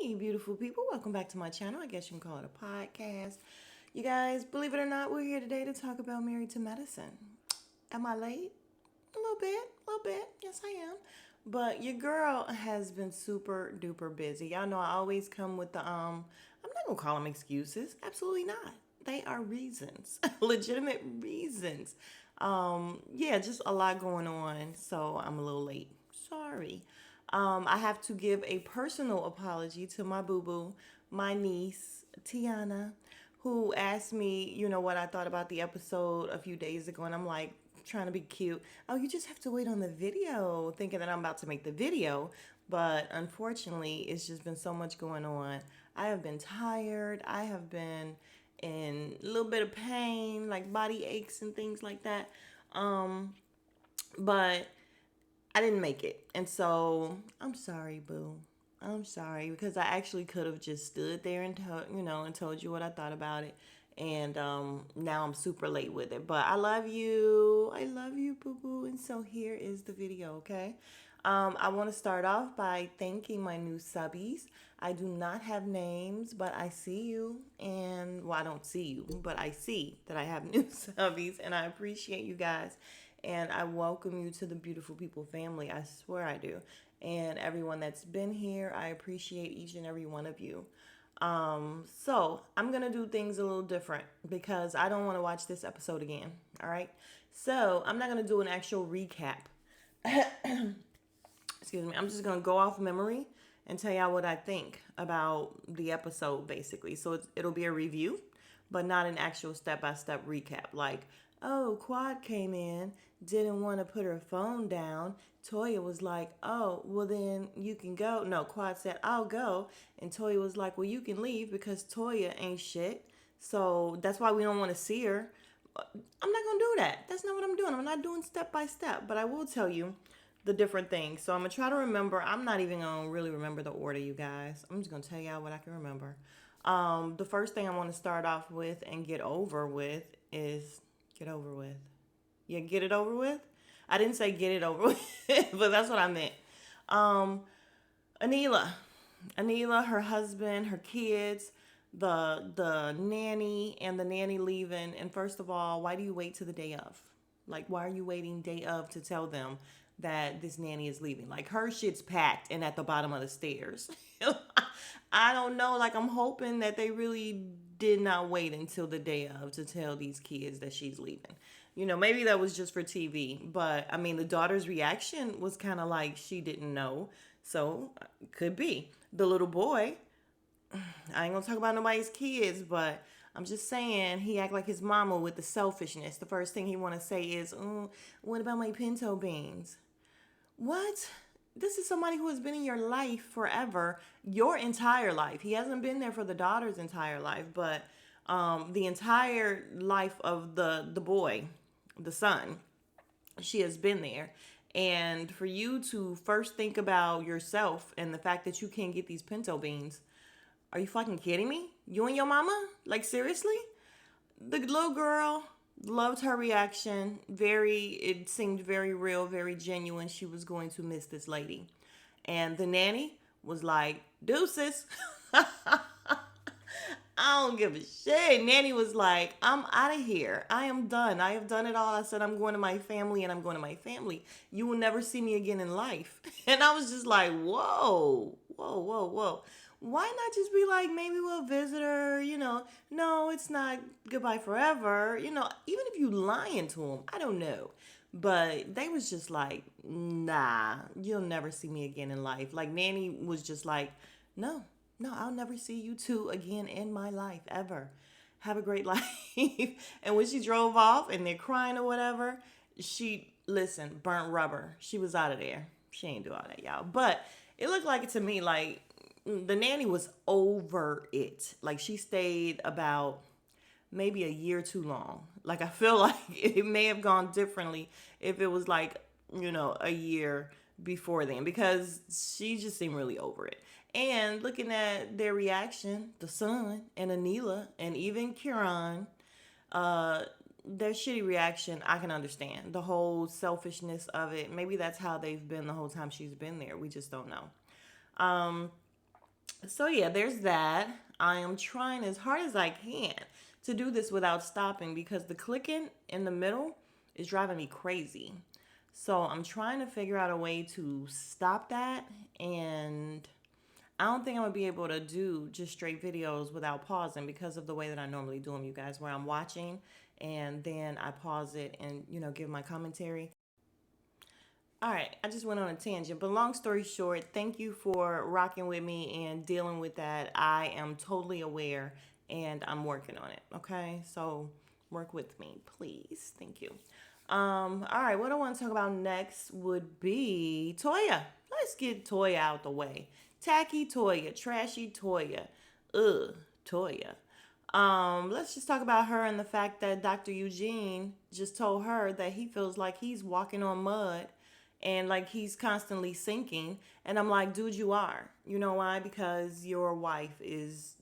Hey, beautiful people. Welcome back to my channel. I guess you can call it a podcast. You guys, believe it or not, we're here today to talk about Married to Medicine. Am I late? A little bit, a little bit. Yes, I am. But your girl has been super duper busy. Y'all know I always come with I'm not gonna call them excuses. Absolutely not. They are reasons, legitimate reasons. Yeah, just a lot going on. So I'm a little late. Sorry. I have to give a personal apology to my boo boo, my niece, Tiana, who asked me, what I thought about the episode a few days ago. And I'm like, trying to be cute. Oh, you just have to wait on the video, thinking that I'm about to make the video. But unfortunately, it's just been so much going on. I have been tired. I have been in a little bit of pain, like body aches and things like that. But I didn't make it. And so I'm sorry, boo. I'm sorry because I actually could have just stood there and and told you what I thought about it. And now I'm super late with it. But I love you. I love you, boo boo. And so here is the video, okay? I want to start off by thanking my new subbies. I do not have names, but I see you. And, well, I don't see you, but I see that I have new subbies. And I appreciate you guys. And I welcome you to the Beautiful People family. I swear I do. And everyone that's been here, I appreciate each and every one of you. So I'm gonna do things a little different because I don't want to watch this episode again. All right. So I'm not gonna do an actual recap. Excuse me. I'm just gonna go off memory and tell y'all what I think about the episode, basically. So it'll be a review, but not an actual step-by-step recap. Like, oh, Quad came in, didn't want to put her phone down. Toya was like, oh, well then you can go. No, Quad said, I'll go. And Toya was like, well, you can leave because Toya ain't shit. So that's why we don't want to see her. I'm not going to do that. That's not what I'm doing. I'm not doing step by step. But I will tell you the different things. So I'm going to try to remember. I'm not even going to really remember the order, you guys. I'm just going to tell y'all what I can remember. The first thing I want to start off with and get over with is get over with. Yeah, get it over with. I didn't say get it over with, but that's what I meant. Um, Anila, Anila, her husband, her kids, the nanny, and the nanny leaving. And first of all, why do you wait to the day of? Like, why are you waiting day of to tell them that this nanny is leaving? Like, her shit's packed and at the bottom of the stairs. I don't know. Like, I'm hoping that they really did not wait until the day of to tell these kids that she's leaving. Maybe that was just for TV, but I mean, the daughter's reaction was kind of like she didn't know. So, could be. The little boy, I ain't gonna talk about nobody's kids, but I'm just saying he act like his mama with the selfishness. The first thing he want to say is, what about my pinto beans? What? This is somebody who has been in your life forever, your entire life. He hasn't been there for the daughter's entire life, but the entire life of the boy, the son, she has been there. And for you to first think about yourself and the fact that you can't get these pinto beans, are you fucking kidding me? You and your mama? Like, seriously? The little girl loved her reaction. It seemed very real, very genuine. She was going to miss this lady. And the nanny was like, deuces. I don't give a shit. Nanny was like, I'm out of here. I am done. I have done it all. I said, I'm going to my family and I'm going to my family. You will never see me again in life. And I was just like, whoa, whoa, whoa, whoa. Why not just be like, maybe we'll visit her, No, it's not goodbye forever. Even if you lying to them, I don't know. But they was just like, nah, you'll never see me again in life. Like, Nanny was just like, no, no, I'll never see you two again in my life ever. Have a great life. And when she drove off and they're crying or whatever, listen, burnt rubber. She was out of there. She ain't do all that, y'all. But it looked like it to me, like the nanny was over it. Like, she stayed about maybe a year too long. Like, I feel like it may have gone differently if it was like, a year before then, because she just seemed really over it. And looking at their reaction, the son and Anila and even Kieran, their shitty reaction, I can understand. The whole selfishness of it. Maybe that's how they've been the whole time she's been there. We just don't know. So yeah, there's that. I am trying as hard as I can to do this without stopping because the clicking in the middle is driving me crazy. So I'm trying to figure out a way to stop that, and I don't think I'm gonna be able to do just straight videos without pausing because of the way that I normally do them, you guys, where I'm watching and then I pause it and give my commentary. All right, I just went on a tangent, but long story short, thank you for rocking with me and dealing with that. I am totally aware and I'm working on it. Okay, so work with me, please. Thank you. All right, what I want to talk about next would be Toya. Let's get Toya out the way. Tacky Toya, trashy Toya. Ugh, Toya. Let's just talk about her and the fact that Dr. Eugene just told her that he feels like he's walking on mud and like he's constantly sinking. And I'm like, dude, you are. You know why? Because your wife is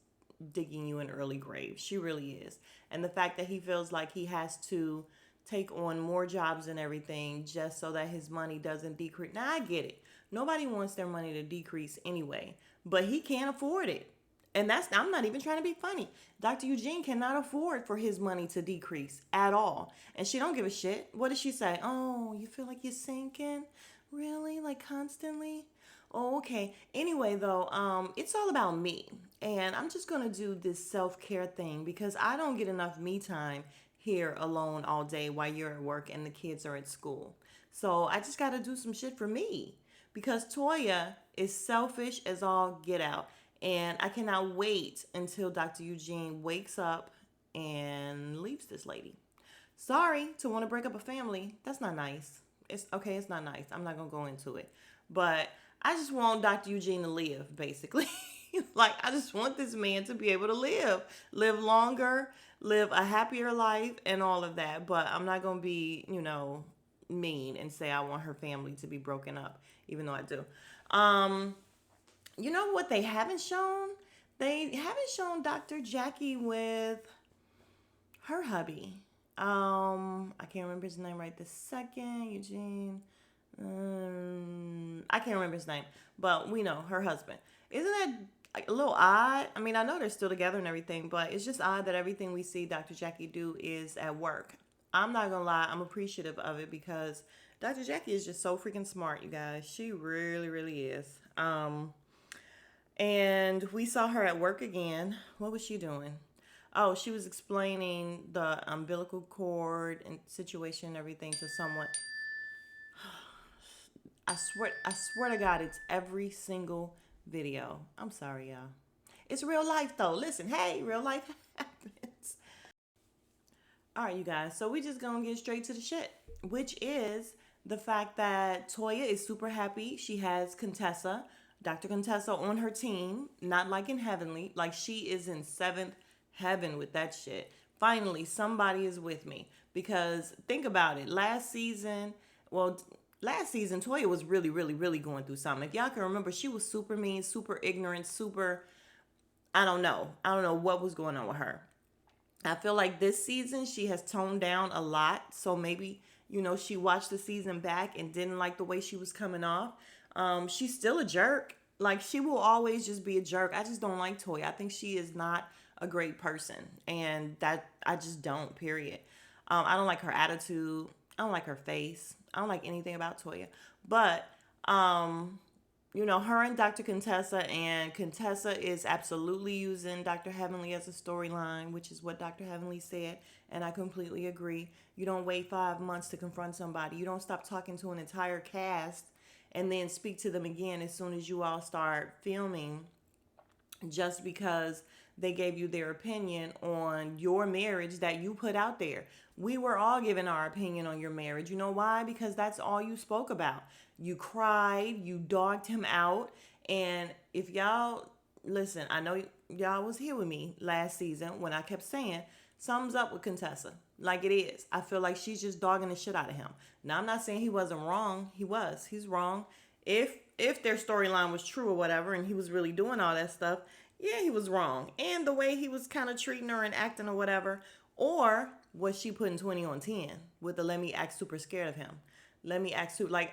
digging you an early grave. She really is. And the fact that he feels like he has to take on more jobs and everything just so that his money doesn't decrease. Now, I get it. Nobody wants their money to decrease anyway, but he can't afford it. And I'm not even trying to be funny. Dr. Eugene cannot afford for his money to decrease at all. And she don't give a shit. What does she say? Oh, you feel like you're sinking? Really? Like constantly? Oh, okay. Anyway, though, it's all about me. And I'm just gonna do this self-care thing because I don't get enough me time here alone all day while you're at work and the kids are at school. So I just gotta do some shit for me because Toya is selfish as all get out. And I cannot wait until Dr. Eugene wakes up and leaves this lady. Sorry to want to break up a family. That's not nice. It's okay, it's not nice. I'm not going to go into it. But I just want Dr. Eugene to live, basically. Like, I just want this man to be able to live longer, live a happier life, and all of that. But I'm not going to be, mean and say I want her family to be broken up, even though I do. Um, you know what they haven't shown? They haven't shown Dr. Jackie with her hubby. I can't remember his name right this second. Eugene. I can't remember his name, but we know her husband. Isn't that like a little odd? I mean, I know they're still together and everything, but it's just odd that everything we see Dr. Jackie do is at work. I'm not gonna lie, I'm appreciative of it because Dr. Jackie is just so freaking smart, you guys. She really, really is. And we saw her at work again. What was she doing? Oh, she was explaining the umbilical cord and situation and everything to someone. I swear to God, it's every single video. I'm sorry, y'all. It's real life though. Listen, hey, real life happens. All right, you guys. So we just gonna get straight to the shit, which is the fact that Toya is super happy. She has Contessa, Dr. Contessa, on her team. Not like in Heavenly, like she is in seventh heaven with that shit. Finally, somebody is with me because think about it. Well, last season, Toya was really, really, really going through something. If y'all can remember, she was super mean, super ignorant, super. I don't know. I don't know what was going on with her. I feel like this season she has toned down a lot. So maybe, she watched the season back and didn't like the way she was coming off. She's still a jerk. Like she will always just be a jerk. I just don't like Toy. I think she is not a great person. And that I just don't, period. I don't like her attitude. I don't like her face. I don't like anything about Toya. But her and Dr. Contessa, and Contessa is absolutely using Dr. Heavenly as a storyline, which is what Dr. Heavenly said, and I completely agree. You don't wait 5 months to confront somebody. You don't stop talking to an entire cast and then speak to them again as soon as you all start filming just because they gave you their opinion on your marriage that you put out there. We were all giving our opinion on your marriage. You know why? Because that's all you spoke about. You cried, you dogged him out. And if y'all listen, I know y'all was here with me last season when I kept saying, something's up with Contessa. Like it is. I feel like she's just dogging the shit out of him. Now I'm not saying he wasn't wrong. He was. He's wrong. If their storyline was true or whatever and he was really doing all that stuff, yeah, he was wrong. And the way he was kind of treating her and acting or whatever. Or was she putting 20 on 10 with the let me act super scared of him? Let me act super, like,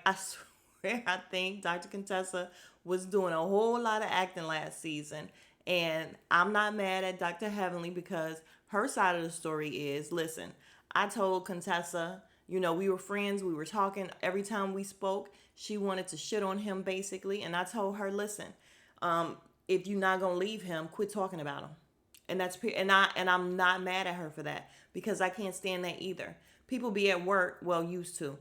where I think Dr. Contessa was doing a whole lot of acting last season. And I'm not mad at Dr. Heavenly because her side of the story is, listen, I told Contessa, we were friends, we were talking every time we spoke. She wanted to shit on him basically. And I told her, listen, if you're not gonna leave him, quit talking about him. And I'm not mad at her for that because I can't stand that either. People be at work, well, used to.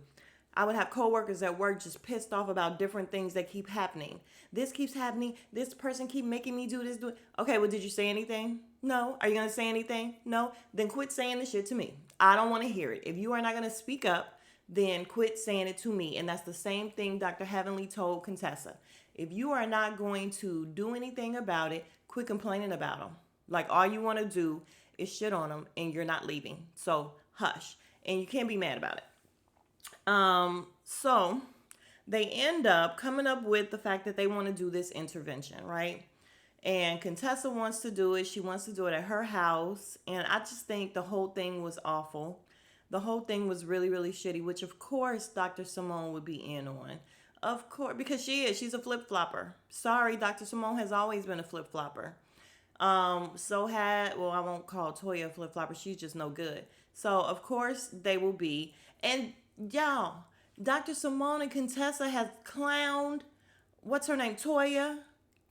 I would have coworkers at work just pissed off about different things that keep happening. This keeps happening. This person keep making me do this. Do it. Okay, well, did you say anything? No. Are you gonna say anything? No. Then quit saying the shit to me. I don't want to hear it. If you are not gonna speak up, then quit saying it to me. And that's the same thing Dr. Heavenly told Contessa. If you are not going to do anything about it, quit complaining about them. Like all you want to do is shit on them and you're not leaving. So hush. And you can't be mad about it. So they end up coming up with the fact that they want to do this intervention, right? And Contessa wants to do it. She wants to do it at her house. And I just think the whole thing was awful. The whole thing was really, really shitty, which of course Dr. Simone would be in on. Of course, because she's a flip-flopper. Sorry, Dr. Simone has always been a flip-flopper. I won't call Toya a flip-flopper. She's just no good. So, of course, they will be. And y'all, Dr. Simone and Contessa have clowned, what's her name, Toya,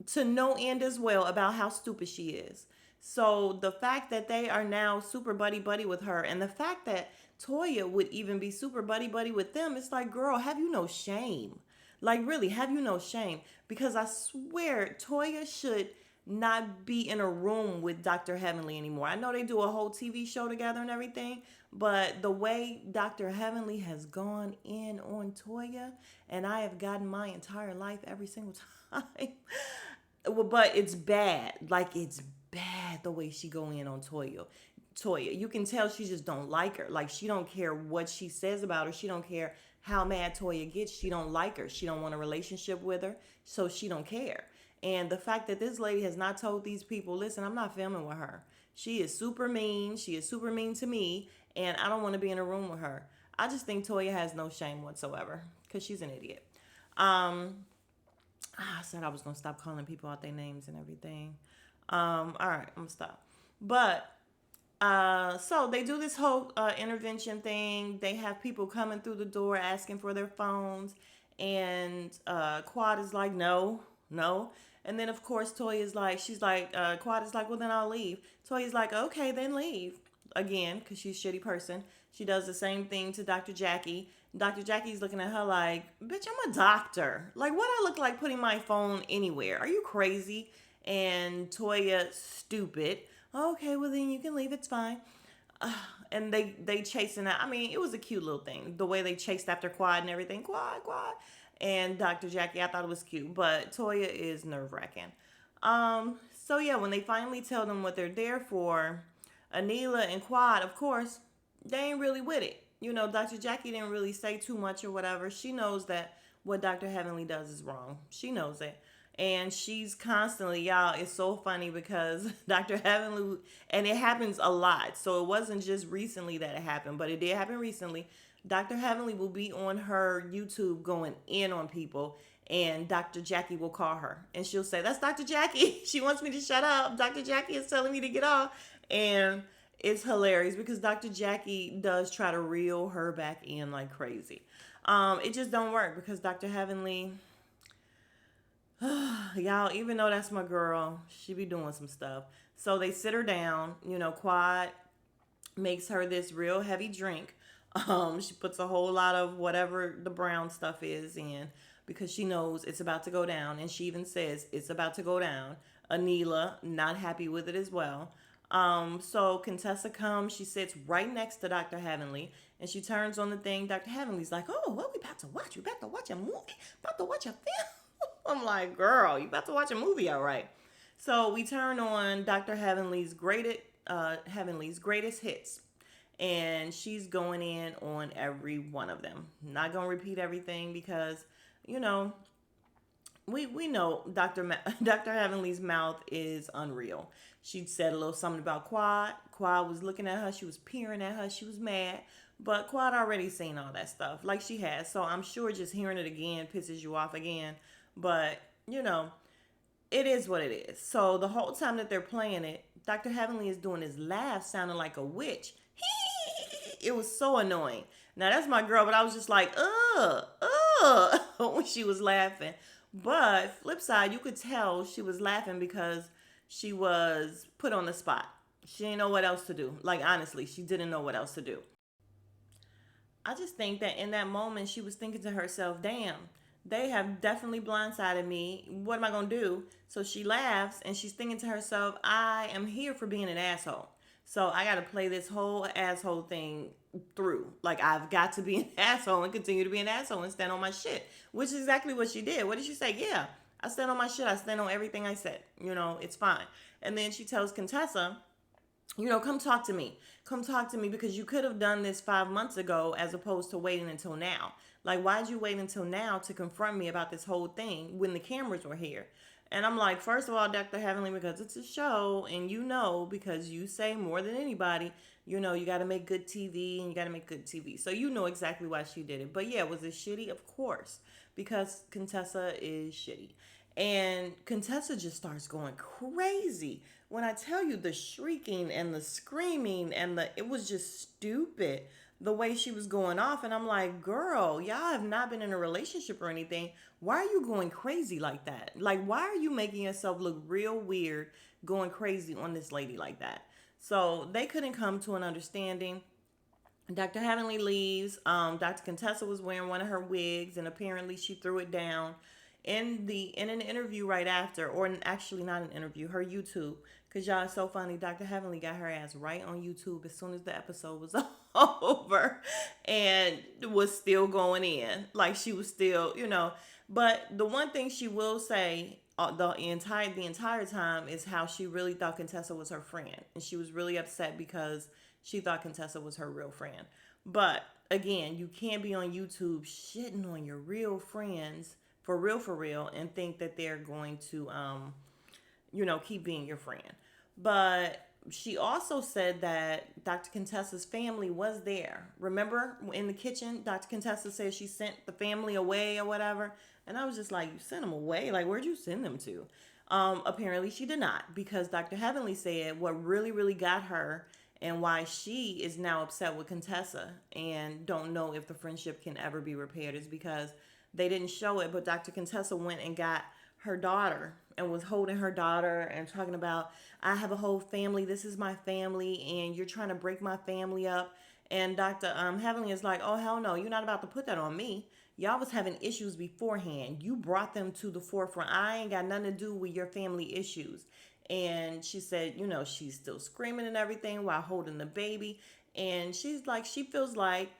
to no end as well about how stupid she is. So the fact that they are now super buddy-buddy with her and the fact that Toya would even be super buddy-buddy with them, it's like, girl, have you no shame? Like, really, have you no shame? Because I swear Toya should not be in a room with Dr. Heavenly anymore. I know they do a whole TV show together and everything, but the way Dr. Heavenly has gone in on Toya, and I have gotten my entire life every single time. But it's bad. Like, it's bad the way she go in on Toya. You can tell she just don't like her. Like, she don't care what she says about her. She don't care how mad Toya gets. She don't like her. She don't want a relationship with her, so she don't care. And the fact that this lady has not told these people, listen, I'm not filming with her. She is super mean. She is super mean to me, and I don't want to be in a room with her. I just think Toya has no shame whatsoever because she's an idiot. I said I was going to stop calling people out their names and everything. All right, I'm going to stop. But so they do this whole intervention thing. They have people coming through the door asking for their phones. And Quad is like, no. And then, of course, Quad is like, well, then I'll leave. Toya's like, okay, then leave. Again, because she's a shitty person. She does the same thing to Dr. Jackie. Dr. Jackie's looking at her like, bitch, I'm a doctor. Like, what I look like putting my phone anywhere? Are you crazy? And Toya, stupid. Okay, well, then you can leave. It's fine. And they chasing that. I mean, it was a cute little thing. The way they chased after Quad and everything. Quad. And Dr. Jackie, I thought it was cute. But Toya is nerve-wracking. So, yeah, when they finally tell them what they're there for, Anila and Quad, of course, they ain't really with it. Dr. Jackie didn't really say too much or whatever. She knows that what Dr. Heavenly does is wrong. She knows it. And she's constantly, y'all, it's so funny because Dr. Heavenly, and it happens a lot. So it wasn't just recently that it happened, but it did happen recently. Dr. Heavenly will be on her YouTube going in on people, and Dr. Jackie will call her. And she'll say, that's Dr. Jackie. She wants me to shut up. Dr. Jackie is telling me to get off. And it's hilarious because Dr. Jackie does try to reel her back in like crazy. It just don't work because Dr. Heavenly, y'all, even though that's my girl, she be doing some stuff. So they sit her down. Quad makes her this real heavy drink. She puts a whole lot of whatever the brown stuff is in because she knows it's about to go down. And she even says it's about to go down. Anila, not happy with it as well. So Contessa comes, she sits right next to Dr. Heavenly, and she turns on the thing. Dr. Heavenly's like, oh, what we about to watch? We about to watch a movie? About to watch a film? I'm like, girl, you about to watch a movie, all right. So we turn on Dr. Heavenly's greatest hits. And she's going in on every one of them. Not going to repeat everything because, we know Dr. Heavenly's mouth is unreal. She said a little something about Quad. Quad was looking at her. She was peering at her. She was mad. But Quad already seen all that stuff, like she has. So I'm sure just hearing it again pisses you off again. But, you know, it is what it is. So the whole time that they're playing it, Dr. Heavenly is doing his laugh sounding like a witch. It was so annoying. Now that's my girl, but I was just like, when she was laughing. But flip side, you could tell she was laughing because she was put on the spot. She didn't know what else to do. Like honestly, she didn't know what else to do. I just think that in that moment, she was thinking to herself, damn, they have definitely blindsided me. What am I going to do? So she laughs and she's thinking to herself, I am here for being an asshole. So I got to play this whole asshole thing through. Like, I've got to be an asshole and continue to be an asshole and stand on my shit, which is exactly what she did. What did she say? Yeah, I stand on my shit. I stand on everything I said. You know, it's fine. And then she tells Contessa, you know, come talk to me. Come talk to me because you could have done this 5 months ago as opposed to waiting until now. Like, why'd you wait until now to confront me about this whole thing when the cameras were here? And I'm like, first of all, Dr. Heavenly, because it's a show and you know, because you say more than anybody, you know, you got to make good TV and you got to make good TV. So you know exactly why she did it. But yeah, was it shitty? Of course, because Contessa is shitty. And Contessa just starts going crazy. When I tell you the shrieking and the screaming and it was just stupid the way she was going off. And I'm like, girl, y'all have not been in a relationship or anything. Why are you going crazy like that? Like, why are you making yourself look real weird going crazy on this lady like that? So they couldn't come to an understanding. Dr. Heavenly leaves. Dr. Contessa was wearing one of her wigs, and apparently she threw it down in an interview right after, or actually not an interview, her YouTube. Cause y'all, it's so funny. Dr. Heavenly got her ass right on YouTube as soon as the episode was over, and was still going in, like she was still, you know. But the one thing she will say the entire time is how she really thought Contessa was her friend, and she was really upset because she thought Contessa was her real friend. But again, you can't be on YouTube shitting on your real friends for real, and think that they're going to, keep being your friend. But she also said that Dr. Contessa's family was there. Remember in the kitchen, Dr. Contessa said she sent the family away or whatever. And I was just like, you sent them away? Like, where'd you send them to? Apparently she did not, because Dr. Heavenly said what really, really got her and why she is now upset with Contessa and don't know if the friendship can ever be repaired is because they didn't show it, but Dr. Contessa went and got her daughter and was holding her daughter and talking about, I have a whole family. This is my family, and you're trying to break my family up. And Dr. Heavenly is like, oh, hell no, you're not about to put that on me. Y'all was having issues beforehand. You brought them to the forefront. I ain't got nothing to do with your family issues. And she said, she's still screaming and everything while holding the baby. And she's like, she feels like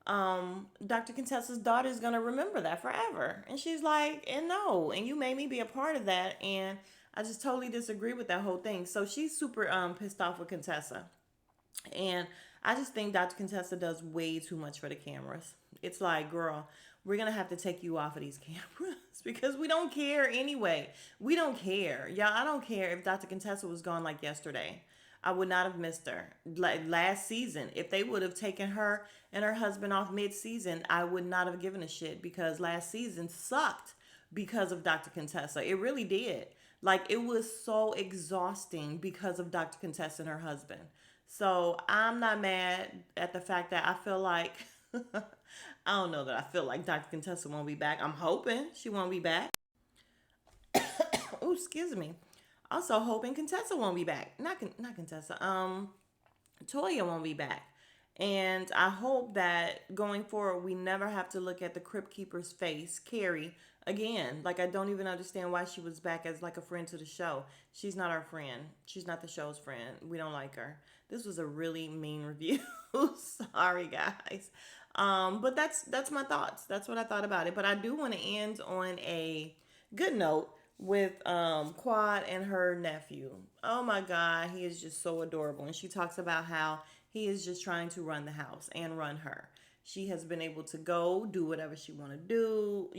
Dr. Contessa's daughter is going to remember that forever. And she's like, and no, and you made me be a part of that. And I just totally disagree with that whole thing. So she's super pissed off with Contessa. And I just think Dr. Contessa does way too much for the cameras. It's like, girl, we're going to have to take you off of these cameras because we don't care anyway. We don't care. Y'all, I don't care if Dr. Contessa was gone like yesterday. I would not have missed her. Like last season, if they would have taken her and her husband off mid-season, I would not have given a shit because last season sucked because of Dr. Contessa. It really did. Like, it was so exhausting because of Dr. Contessa and her husband. So I'm not mad at the fact that I feel like, I don't know that I feel like Dr. Contessa won't be back. I'm hoping she won't be back. Oh, excuse me. Also hoping Contessa won't be back. Not Contessa. Toya won't be back. And I hope that going forward, we never have to look at the Crypt Keeper's face, Carrie, again. Like, I don't even understand why she was back as like a friend to the show. She's not our friend. She's not the show's friend. We don't like her. This was a really mean review. Sorry, guys. But that's my thoughts. That's what I thought about it. But I do want to end on a good note with Quad and her nephew. Oh my God, he is just so adorable. And she talks about how he is just trying to run the house and run her. She has been able to go do whatever she want to do,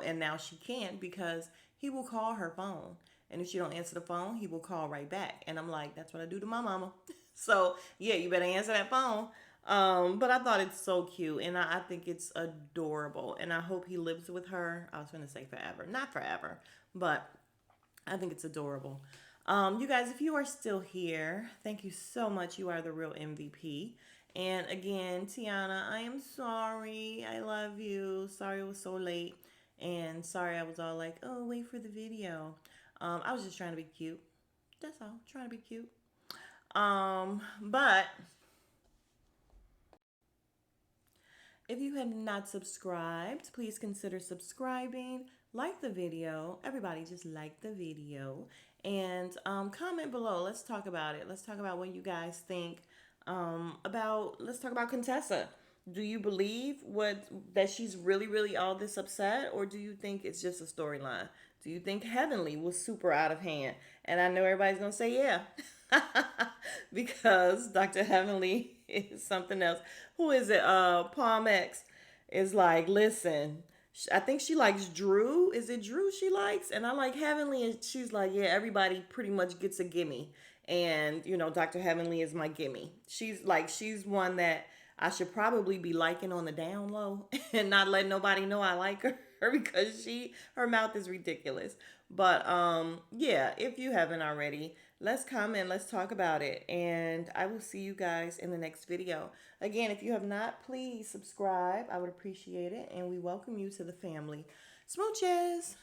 and now she can't because he will call her phone. And if she don't answer the phone, he will call right back. And I'm like, that's what I do to my mama. So yeah, you better answer that phone. But I thought it's so cute, and I think it's adorable, and I hope he lives with her. I was gonna say forever, not forever, but I think it's adorable. You guys, if you are still here, thank you so much. You are the real MVP. And again, Tiana, I am sorry. I love you. Sorry it was so late. And sorry I was all like, oh, wait for the video. I was just trying to be cute. That's all. Trying to be cute. But if you have not subscribed, please consider subscribing. Like the video. Everybody just like the video. And comment below. Let's talk about it. Let's talk about what you guys think let's talk about Contessa. Do you believe what that she's really, really all this upset, or do you think it's just a storyline? Do you think Heavenly was super out of hand? And I know everybody's gonna say yeah, because Dr. Heavenly is something else. Who is it? Palm X is like, listen. I think she likes Drew. Is it Drew she likes? And I like Heavenly, and she's like, yeah, everybody pretty much gets a gimme. And Dr. Heavenly is my gimme. She's one that I should probably be liking on the down low and not let nobody know I like her because her mouth is ridiculous. But yeah, if you haven't already, let's comment, let's talk about it, and I will see you guys in the next video. Again, if you have not, please subscribe. I would appreciate it, and we welcome you to the family. Smooches.